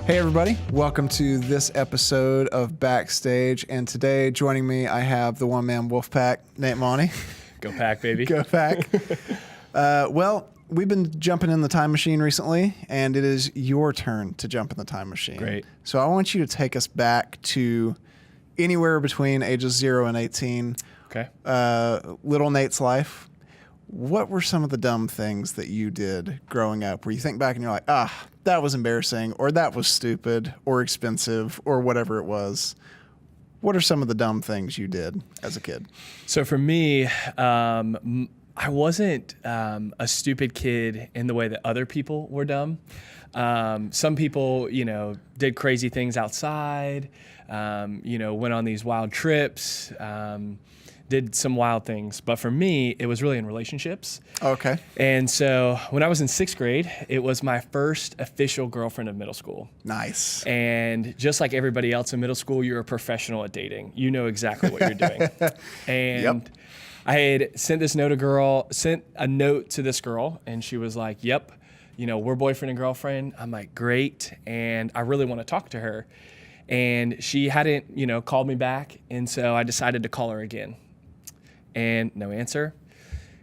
Hey everybody, welcome to this episode of Backstage, and today joining me I have the one-man wolf pack, Nate Monty. Go Pack, baby. Go Pack. Well, we've been jumping in the time machine recently, and it is your turn to jump in the time machine. Great. So I want you to take us back to anywhere between ages 0 and 18. Okay. Little Nate's life. What were some of the dumb things that you did growing up where you think back and you're like, that was embarrassing, or that was stupid, or expensive, or whatever it was? What are some of the dumb things you did as a kid? So for me, I wasn't a stupid kid in the way that other people were dumb. Some people, did crazy things outside, went on these wild trips, did some wild things. But for me, it was really in relationships. Okay. And so when I was in 6th grade, it was my first official girlfriend of middle school. Nice. And just like everybody else in middle school, you're a professional at dating. You know exactly what you're doing. And Yep. I had sent a note to this girl, and she was like, yep, we're boyfriend and girlfriend. I'm like, great. And I really want to talk to her. And she hadn't, called me back. And so I decided to call her again. And no answer.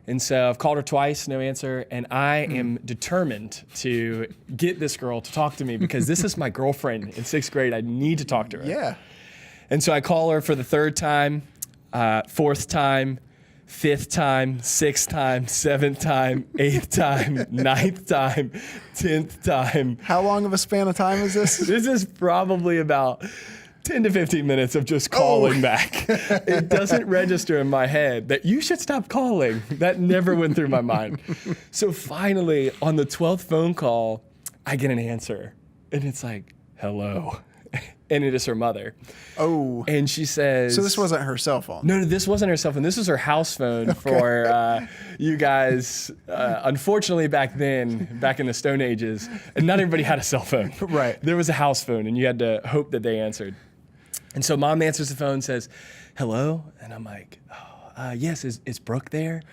And so I've called her twice, no answer. And I am determined to get this girl to talk to me because this is my girlfriend in 6th grade. I need to talk to her. Yeah. And so I call her for the 3rd time, 4th time, 5th time, 6th time, 7th time, 8th time, 9th time, 10th time. How long of a span of time is this? This is probably about 10 to 15 minutes of just calling back. It doesn't register in my head that you should stop calling. That never went through my mind. So finally, on the 12th phone call, I get an answer. And it's like, hello. And it is her mother. Oh. And she says... So this wasn't her cell phone? No, this wasn't her cell phone. This was her house phone for you guys. Unfortunately, back then, back in the Stone Ages, not everybody had a cell phone. Right. There was a house phone, and you had to hope that they answered. And so Mom answers the phone, says, hello? And I'm like, yes, is Brooke there?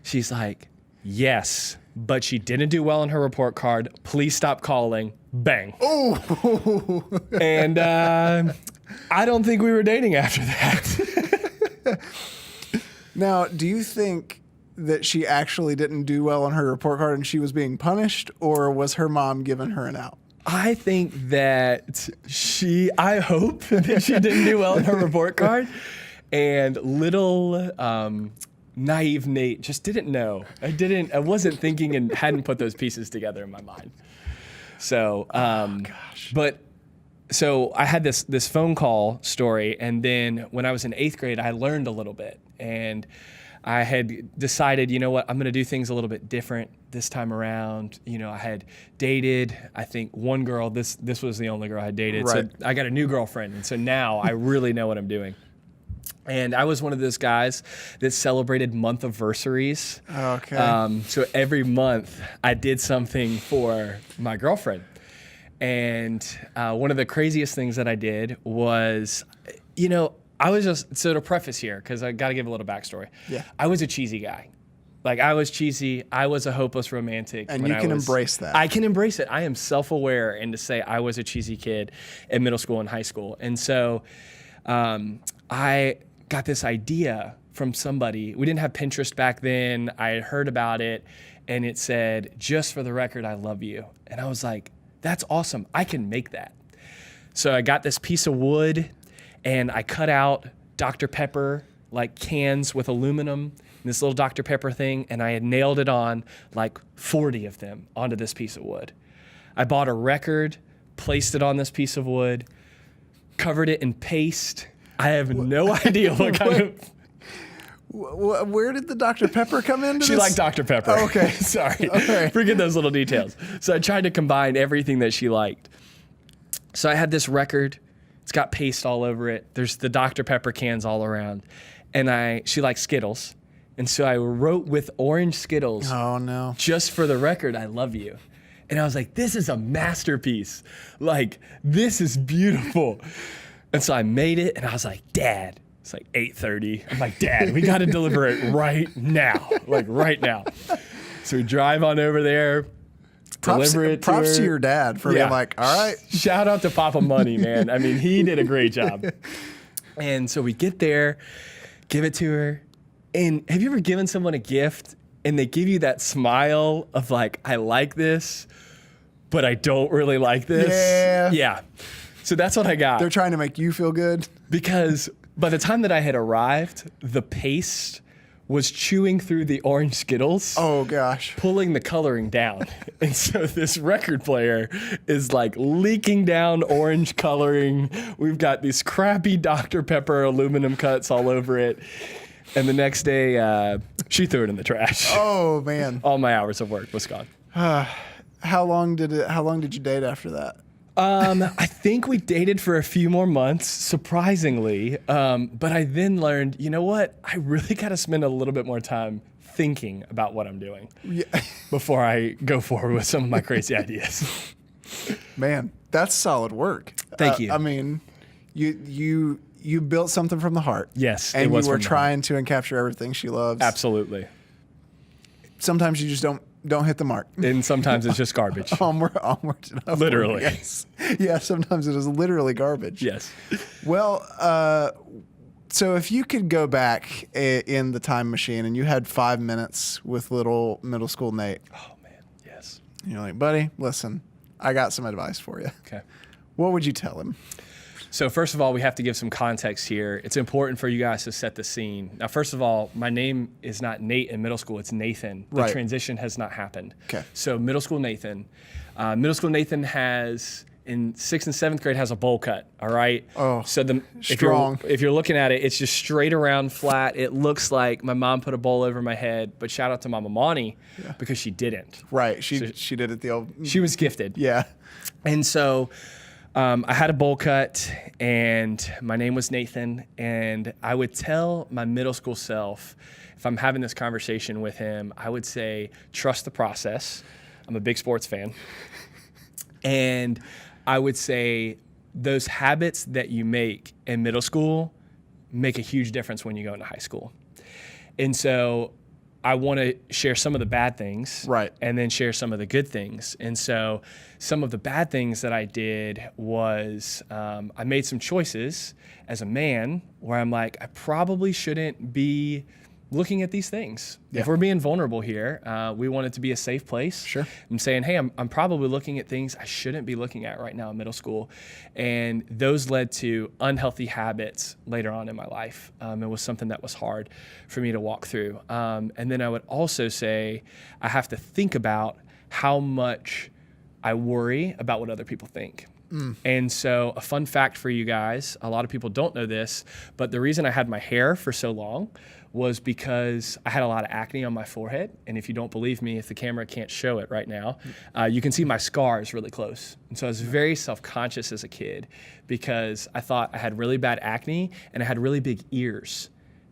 She's like, yes, but she didn't do well on her report card. Please stop calling. Bang. Oh. And I don't think we were dating after that. Now, do you think that she actually didn't do well on her report card and she was being punished, or was her mom giving her an out? I think that I hope that she didn't do well on her report card. And little naive Nate just didn't know. I wasn't thinking and hadn't put those pieces together in my mind. So, So I had this phone call story, and then when I was in 8th grade, I learned a little bit, and I had decided, you know what, I'm going to do things a little bit different this time around. I had dated, I think, one girl. This was the only girl I had dated. Right. So I got a new girlfriend, and so now I really know what I'm doing. And I was one of those guys that celebrated month-anniversaries. Okay. So every month I did something for my girlfriend. And one of the craziest things that I did was, I was just, so to preface here, because I got to give a little backstory. Yeah. I was a cheesy guy. Like, I was cheesy. I was a hopeless romantic. And you can embrace that. I can embrace it. I am self-aware, and to say I was a cheesy kid in middle school and high school. And so I got this idea from somebody. We didn't have Pinterest back then. I had heard about it, and it said, just for the record, I love you. And I was like, that's awesome. I can make that. So I got this piece of wood, and I cut out Dr. Pepper, like cans with aluminum, this little Dr. Pepper thing, and I had nailed it on like 40 of them onto this piece of wood. I bought a record, placed it on this piece of wood, covered it in paste. I have no idea what kind of... Where did the Dr. Pepper come into this? She liked Dr. Pepper. Oh, okay. Sorry. Okay. Forget those little details. So I tried to combine everything that she liked. So I had this record. It's got paste all over it. There's the Dr. Pepper cans all around. And she liked Skittles. And so I wrote with orange Skittles. Oh, no. Just for the record, I love you. And I was like, this is a masterpiece. Like, this is beautiful. And so I made it, and I was like, Dad. It's like 8:30. I'm like, Dad, we got to deliver it right now. Like, right now. So we drive on over there. deliver it to her. Props to your dad for being like, all right. Shout out to Papa Money, man. I mean, he did a great job. And so we get there, give it to her. And have you ever given someone a gift and they give you that smile of like, I like this, but I don't really like this? Yeah. Yeah. So that's what I got. They're trying to make you feel good. Because by the time that I had arrived, the paste was chewing through the orange Skittles. Oh, gosh. Pulling the coloring down. And so this record player is like leaking down orange coloring. We've got these crappy Dr. Pepper aluminum cuts all over it. And the next day, she threw it in the trash. Oh, man. All my hours of work was gone. How long did you date after that? I think we dated for a few more months, surprisingly. But I then learned, you know what? I really got to spend a little bit more time thinking about what I'm doing before I go forward with some of my crazy ideas. Man, that's solid work. Thank you. I mean, you built something from the heart. Yes, and it was you were from the trying to encapture everything she loves. Absolutely. Sometimes you just don't hit the mark. And sometimes it's just garbage. Onward and upward. Literally. Yes. Yeah, sometimes it is literally garbage. Yes. Well, so if you could go back in the time machine and you had 5 minutes with little middle school Nate. Oh, man. Yes. And you're like, buddy, listen, I got some advice for you. Okay. What would you tell him? So first of all, we have to give some context here. It's important for you guys to set the scene. Now, first of all, my name is not Nate in middle school. It's Nathan. The Right. transition has not happened. Okay. So middle school Nathan. Has, in 6th and 7th grade, has a bowl cut, all right? Oh, so strong. If you're looking at it, it's just straight around flat. It looks like my mom put a bowl over my head, but shout out to Mama Monty because she didn't. Right. She did it the old. She was gifted. Yeah. And so I had a bowl cut, and my name was Nathan, and I would tell my middle school self, if I'm having this conversation with him, I would say, trust the process. I'm a big sports fan. And I would say those habits that you make in middle school make a huge difference when you go into high school. And so I want to share some of the bad things, right, and then share some of the good things. And so some of the bad things that I did was I made some choices as a man where I'm like, I probably shouldn't be looking at these things. Yeah. If we're being vulnerable here, we want it to be a safe place. Sure. I'm saying, hey, I'm probably looking at things I shouldn't be looking at right now in middle school. And those led to unhealthy habits later on in my life. It was something that was hard for me to walk through. And then I would also say I have to think about how much I worry about what other people think. And so a fun fact for you guys, a lot of people don't know this, but the reason I had my hair for so long was because I had a lot of acne on my forehead. And if you don't believe me, if the camera can't show it right now, you can see my scars really close. And so I was very self-conscious as a kid because I thought I had really bad acne and I had really big ears.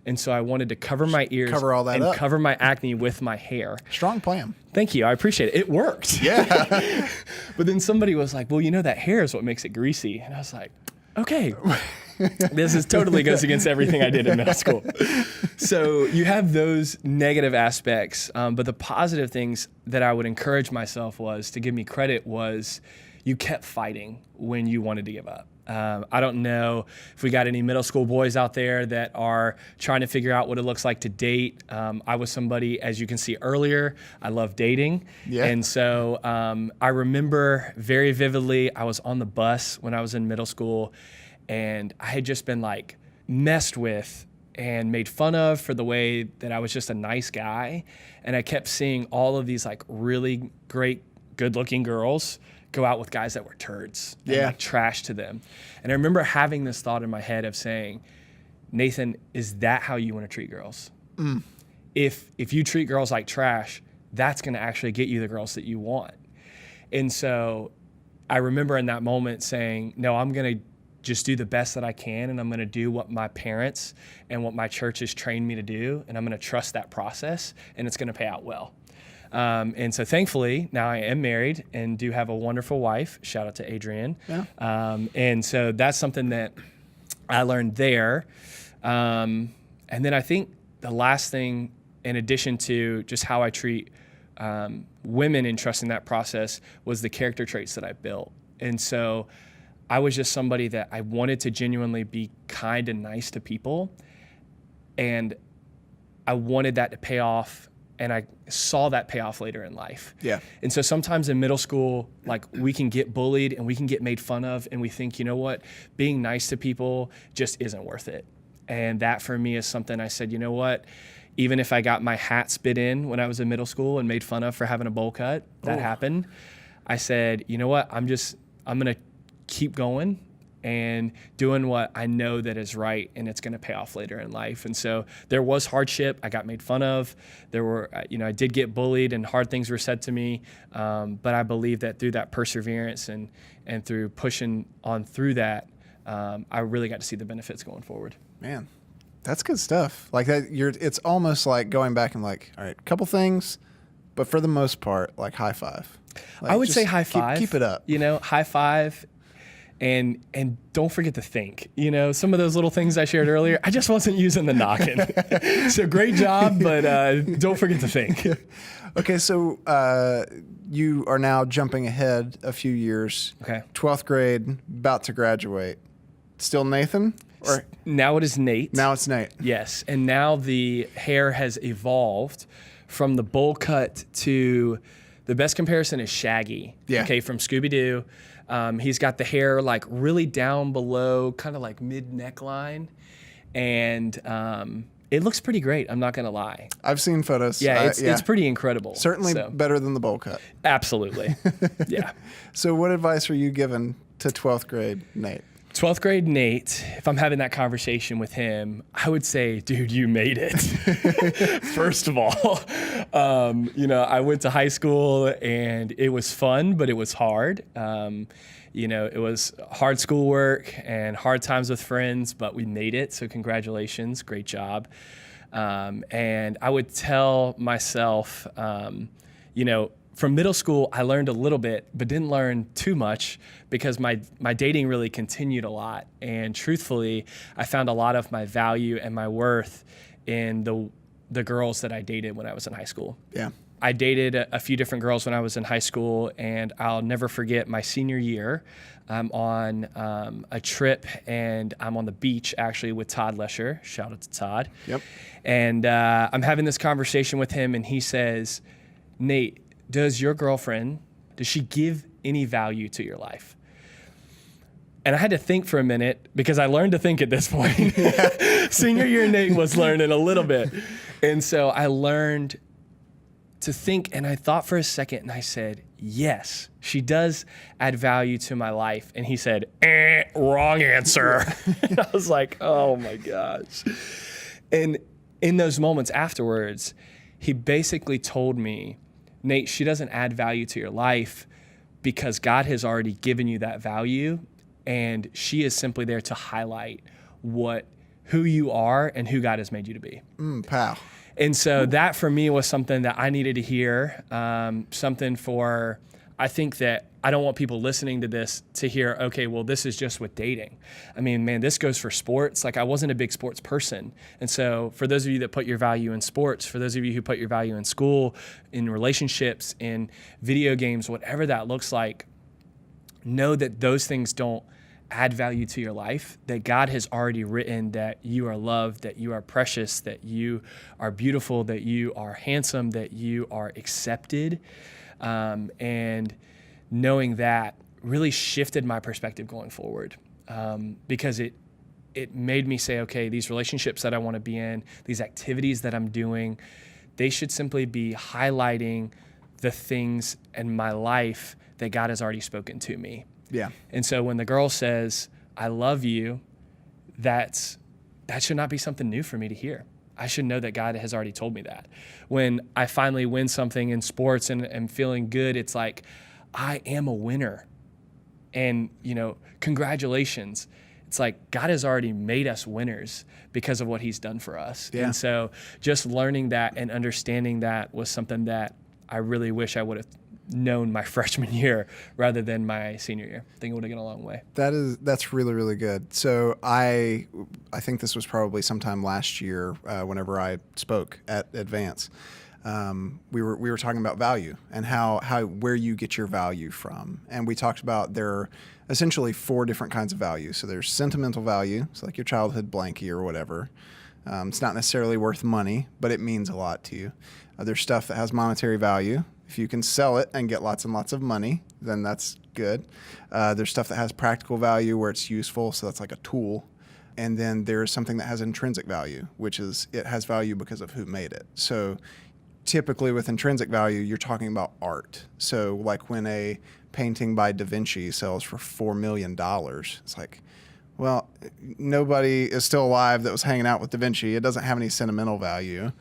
And so I wanted to cover my ears and cover my acne with my hair. Strong plan. Thank you. I appreciate it. It worked. Yeah. But then somebody was like, well, you know, that hair is what makes it greasy. And I was like, okay. This totally goes against everything I did in middle school. So you have those negative aspects. But the positive things that I would encourage myself was to give me credit was you kept fighting when you wanted to give up. I don't know if we got any middle school boys out there that are trying to figure out what it looks like to date. I was somebody, as you can see earlier, I love dating. Yeah. And so I remember very vividly, I was on the bus when I was in middle school, and I had just been like messed with and made fun of for the way that I was just a nice guy. And I kept seeing all of these like really great, good-looking girls go out with guys that were turds and like trash to them. And I remember having this thought in my head of saying, Nathan, is that how you want to treat girls? If you treat girls like trash, that's going to actually get you the girls that you want. And so I remember in that moment saying, no, I'm going to just do the best that I can, and I'm going to do what my parents and what my church has trained me to do, and I'm going to trust that process, and it's going to pay out well. And so thankfully, now I am married and do have a wonderful wife. Shout out to Adrienne. Yeah. And so that's something that I learned there. And then I think the last thing, in addition to just how I treat women in trusting that process was the character traits that I built. And so I was just somebody that I wanted to genuinely be kind and nice to people. And I wanted that to pay off, and I saw that pay off later in life. Yeah. And so sometimes in middle school, like, we can get bullied and we can get made fun of, and we think, you know what, being nice to people just isn't worth it. And that for me is something I said, you know what, even if I got my hat spit in when I was in middle school and made fun of for having a bowl cut, that happened. I said, you know what, I'm going to keep going and doing what I know that is right, and it's going to pay off later in life. And so there was hardship. I got made fun of. There were, I did get bullied and hard things were said to me. But I believe that through that perseverance and through pushing on through that, I really got to see the benefits going forward. Man, that's good stuff. Like that, it's almost like going back and like, all right, a couple things, but for the most part, like high five. Like, I would say high five. Keep it up. High five. And don't forget to think, some of those little things I shared earlier, I just wasn't using the knocking. So great job, but don't forget to think. Okay, so you are now jumping ahead a few years. Okay. 12th grade, about to graduate. Still Nathan? Or now it is Nate. Now it's Nate. Yes, and now the hair has evolved from the bowl cut to the best comparison is Shaggy. Yeah. Okay, from Scooby-Doo. He's got the hair like really down below, kind of like mid neckline, and it looks pretty great. I'm not gonna lie. I've seen photos. Yeah, it's pretty incredible. Certainly better than the bowl cut. Absolutely. Yeah. So what advice are you giving to 12th grade Nate? 12th grade Nate, if I'm having that conversation with him, I would say, dude, you made it. First of all, I went to high school and it was fun, but it was hard. It was hard schoolwork and hard times with friends, but we made it. So congratulations, great job. And I would tell myself, from middle school, I learned a little bit, but didn't learn too much because my dating really continued a lot. And truthfully, I found a lot of my value and my worth in the girls that I dated when I was in high school. Yeah. I dated a few different girls when I was in high school, and I'll never forget my senior year. I'm on a trip, and I'm on the beach actually with Todd Lesher. Shout out to Todd. Yep. And I'm having this conversation with him, and he says, Nate, does your girlfriend, does she give any value to your life? And I had to think for a minute because I learned to think at this point. Senior year Nate was learning a little bit. And so I learned to think, and I thought for a second, and I said, yes, she does add value to my life. And he said, wrong answer. And I was like, oh my gosh. And in those moments afterwards, he basically told me, Nate, she doesn't add value to your life because God has already given you that value, and she is simply there to highlight who you are and who God has made you to be. Pow. And so that for me was something that I needed to hear, I think that I don't want people listening to this to hear, okay, well, this is just with dating. I mean, man, this goes for sports. Like, I wasn't a big sports person. And so for those of you that put your value in sports, for those of you who put your value in school, in relationships, in video games, whatever that looks like, know that those things don't add value to your life, that God has already written that you are loved, that you are precious, that you are beautiful, that you are handsome, that you are accepted. And knowing that really shifted my perspective going forward, because it made me say, okay, these relationships that I want to be in, these activities that I'm doing, they should simply be highlighting the things in my life that God has already spoken to me. Yeah. And so when the girl says, I love you, that should not be something new for me to hear. I should know that God has already told me that. When I finally win something in sports and am feeling good, it's like, I am a winner. And, congratulations. It's like God has already made us winners because of what he's done for us. Yeah. And so just learning that and understanding that was something that I really wish I would have known my freshman year rather than my senior year. I think it would have gone a long way. That's really, really good. So I think this was probably sometime last year whenever I spoke at Advance. we were talking about value and how where you get your value from. And we talked about there are essentially 4 different kinds of value. So there's sentimental value, so like your childhood blankie or whatever. It's not necessarily worth money, but it means a lot to you. There's stuff that has monetary value. If you can sell it and get lots and lots of money, then that's good. There's stuff that has practical value where it's useful, so that's like a tool. And then there's something that has intrinsic value, which is it has value because of who made it. So typically with intrinsic value, you're talking about art. So like when a painting by Da Vinci sells for $4 million, it's like, well, nobody is still alive that was hanging out with Da Vinci. It doesn't have any sentimental value.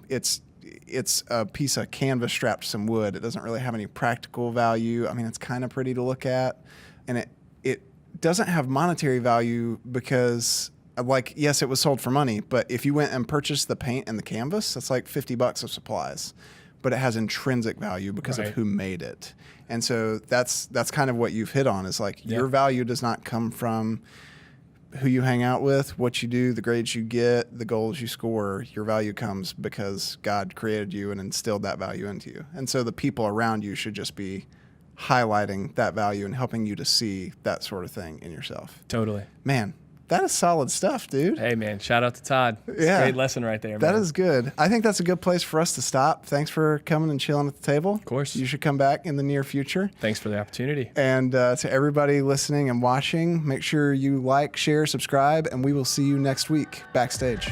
It's a piece of canvas strapped to some wood. It doesn't really have any practical value. I mean, it's kind of pretty to look at. And it doesn't have monetary value because, like, yes, it was sold for money, but if you went and purchased the paint and the canvas, that's like $50 of supplies. But it has intrinsic value because of who made it. And so that's kind of what you've hit on is like your value does not come from who you hang out with, what you do, the grades you get, the goals you score. Your value comes because God created you and instilled that value into you. And so the people around you should just be highlighting that value and helping you to see that sort of thing in yourself. Totally. Man, that is solid stuff, dude. Hey, man. Shout out to Todd. It's a great lesson right there, man. That is good. I think that's a good place for us to stop. Thanks for coming and chilling at the table. Of course. You should come back in the near future. Thanks for the opportunity. And to everybody listening and watching, make sure you like, share, subscribe, and we will see you next week backstage.